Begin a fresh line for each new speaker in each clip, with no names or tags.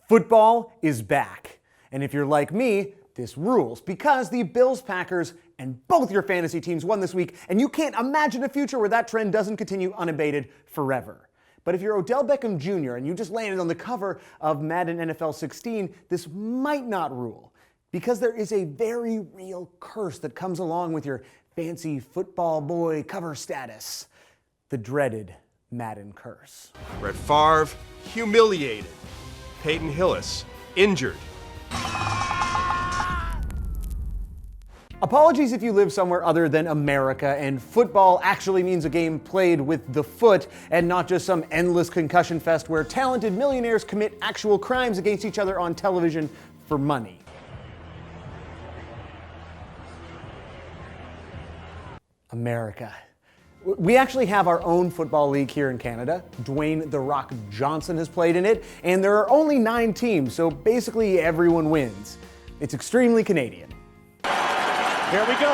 Football is back. And if you're like me, this rules because the Bills, Packers, and both your fantasy teams won this week, and you can't imagine a future where that trend doesn't continue unabated forever. But if you're Odell Beckham Jr. and you just landed on the cover of Madden NFL 16, this might not rule, because there is a very real curse that comes along with your fancy football boy cover status. The dreaded Madden Curse.
Brett Favre, humiliated. Peyton Hillis, injured.
Apologies if you live somewhere other than America and football actually means a game played with the foot and not just some endless concussion fest where talented millionaires commit actual crimes against each other on television for money. America. We actually have our own football league here in Canada. Dwayne "The Rock" Johnson has played in it, and there are only 9 teams, so basically everyone wins. It's extremely Canadian.
Here we go.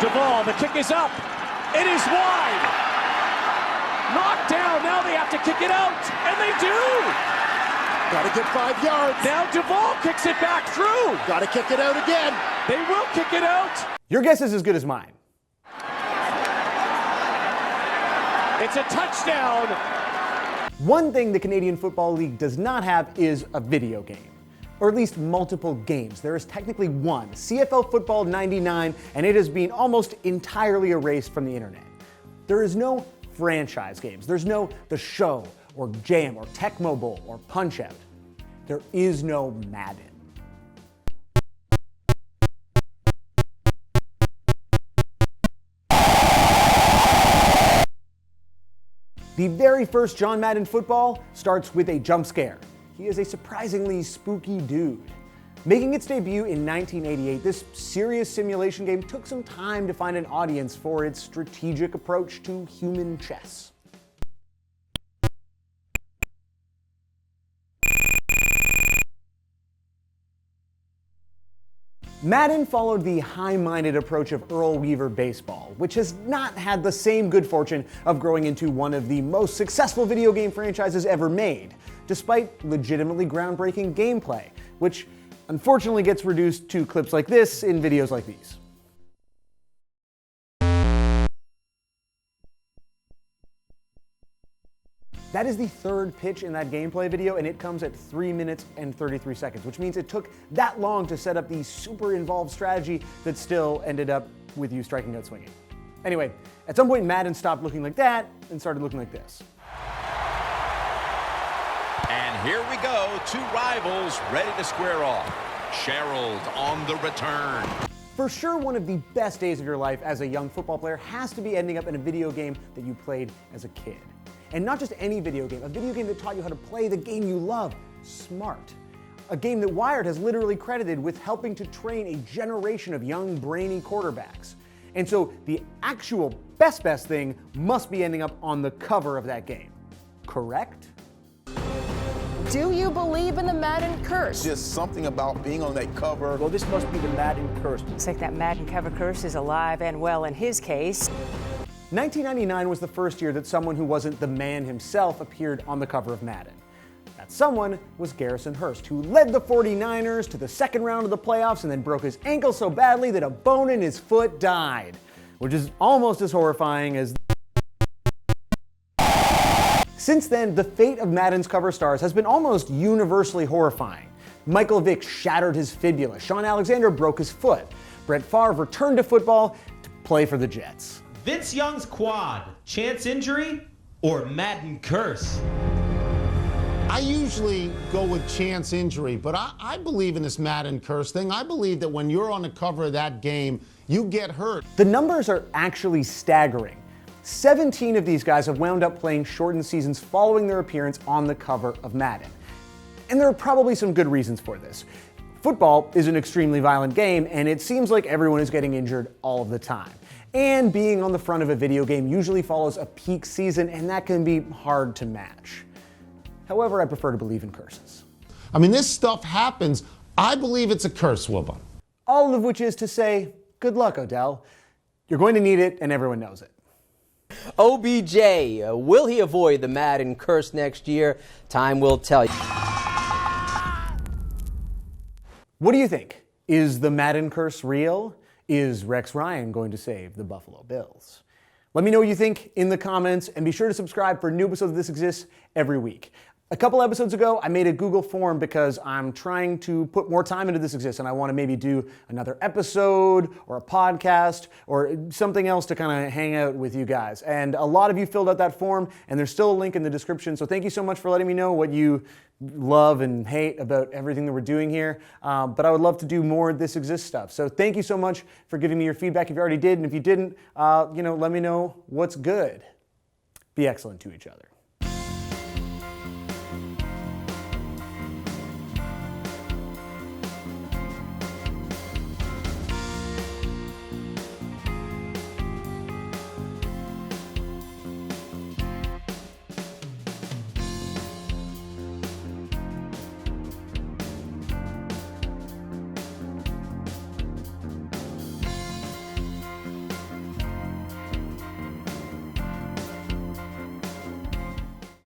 Duvall, the kick is up. It is wide. Knocked down, now they have to kick it out, and they do.
Got to get 5 yards.
Now Duvall kicks it back through.
Got to kick it out again.
They will kick it out.
Your guess is as good as mine.
It's a touchdown.
One thing the Canadian Football League does not have is a video game. Or at least multiple games. There is technically one, CFL Football 99, and it has been almost entirely erased from the internet. There is no franchise games. There's no The Show, or Jam, or Tecmo Bowl, or Punch-Out. There is no Madden. The very first John Madden Football starts with a jump scare. He is a surprisingly spooky dude. Making its debut in 1988, this serious simulation game took some time to find an audience for its strategic approach to human chess. Madden followed the high-minded approach of Earl Weaver baseball, which has not had the same good fortune of growing into one of the most successful video game franchises ever made, despite legitimately groundbreaking gameplay, which unfortunately gets reduced to clips like this in videos like these. That is the third pitch in that gameplay video, and it comes at 3 minutes and 33 seconds, which means it took that long to set up the super involved strategy that still ended up with you striking out swinging. Anyway, at some point Madden stopped looking like that and started looking like this.
And here we go, 2 rivals ready to square off. Sherald on the return.
For sure, one of the best days of your life as a young football player has to be ending up in a video game that you played as a kid. And not just any video game, a video game that taught you how to play the game you love, smart. A game that Wired has literally credited with helping to train a generation of young, brainy quarterbacks. And so the actual best thing must be ending up on the cover of that game. Correct?
Do you believe in the Madden Curse?
Just something about being on that cover.
Well, this must be the Madden Curse.
Looks like that Madden cover curse is alive and well in his case.
1999 was the first year that someone who wasn't the man himself appeared on the cover of Madden. That someone was Garrison Hearst, who led the 49ers to the second round of the playoffs and then broke his ankle so badly that a bone in his foot died, which is almost as horrifying as... Since then, the fate of Madden's cover stars has been almost universally horrifying. Michael Vick shattered his fibula, Sean Alexander broke his foot, Brett Favre returned to football to play for the Jets.
Vince Young's quad, chance injury, or Madden Curse?
I usually go with chance injury, but I believe in this Madden Curse thing. I believe that when you're on the cover of that game, you get hurt.
The numbers are actually staggering. 17 of these guys have wound up playing shortened seasons following their appearance on the cover of Madden. And there are probably some good reasons for this. Football is an extremely violent game, and it seems like everyone is getting injured all the time. And being on the front of a video game usually follows a peak season, and that can be hard to match. However, I prefer to believe in curses.
I mean, this stuff happens. I believe it's a curse, Wilbur.
All of which is to say, good luck, Odell. You're going to need it, and everyone knows it.
OBJ, will he avoid the Madden Curse next year? Time will tell you.
What do you think? Is the Madden curse real? Is Rex Ryan going to save the Buffalo Bills? Let me know what you think in the comments, and be sure to subscribe for new episodes of This Exists every week. A couple episodes ago, I made a Google form because I'm trying to put more time into This Exists, and I want to maybe do another episode or a podcast or something else to kind of hang out with you guys. And a lot of you filled out that form, and there's still a link in the description. So thank you so much for letting me know what you love and hate about everything that we're doing here. But I would love to do more This Exists stuff. So thank you so much for giving me your feedback if you already did. And if you didn't, let me know what's good. Be excellent to each other.